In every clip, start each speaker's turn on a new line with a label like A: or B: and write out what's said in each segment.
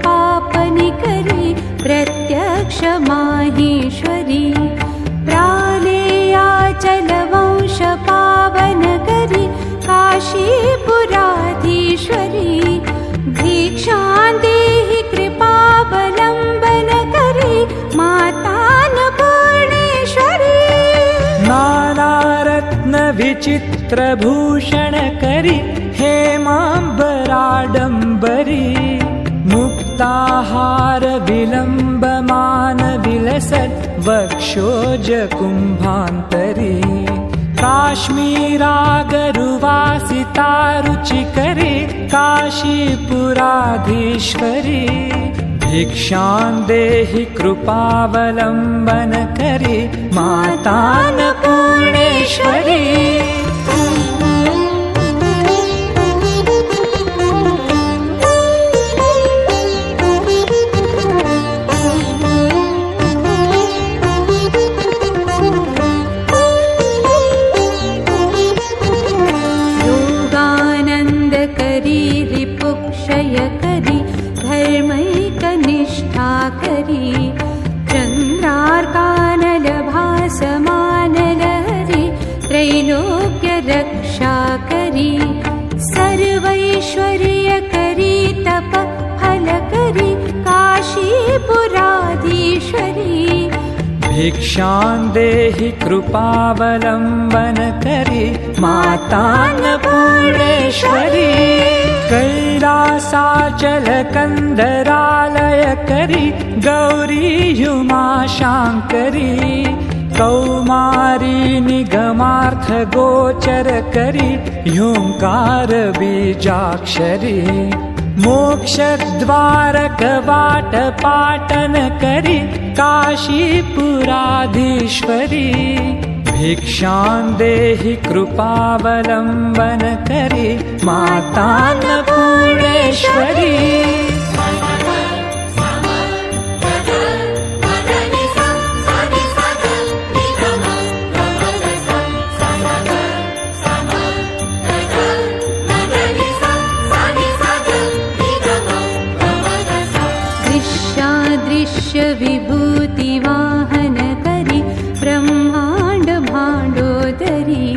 A: पापनि करी प्रत्यक्ष माहेश्वरी प्रालेयाचल वंश पावन करी काशीपुराधीश्वरी भिक्षां देहि कृपावलम्बन करी मातान्नपूर्णेश्वरी
B: नानारत्न विचित्रभूषण करी हेमाम्बराडम्बरी मुक्ताहार विलम्बमान विलसत् वक्षोज कुम्भान्तरी काश्मीरागरुवासिता रुचिकरी काशीपुराधीश्वरी भिक्षां देहि कृपावलम्बन करी मातान्नपूर्णेश्वरी धर्मैकनिष्ठा करी चन्द्रार्कानलभासमानलहरी त्रैलोक्य रक्षा करी सर्वैश्वर्य करी तप फल करी काशीपुराधीश्वरी भिक्षां देहि कृपावलम्बन करी मातान्नपूर्णेश्वरी कैलासाचल कंदरालय करी गौरी उमाशांकरी कौमारी निगमार्थ गोचर करी ह्यूंकार बीजाक्षरी मोक्षद्वार कवाट पाटन करी काशीपुराधीश्वरी भिक्षां देहि कृपावलम्बन करी मातान्नपूर्णेश्वरी दृश्य विभूति वाहन करी ब्रह्मांड भांडोदरी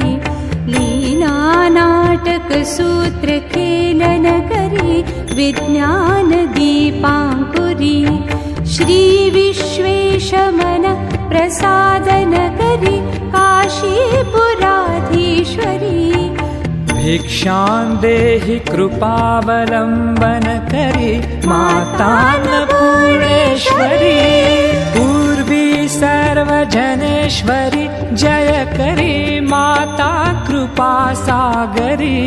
B: लीला नाटक सूत्र खेलन करी विज्ञान दीपांकुरी श्री विश्वेश मन प्रसादन करी काशीपुराधीश्वरी भिक्षां देहि कृपावलम्बन करी मातान्नपूर्णेश्वरी पूर्वी सर्वजनेश्वरी जय करी माता कृपा सागरी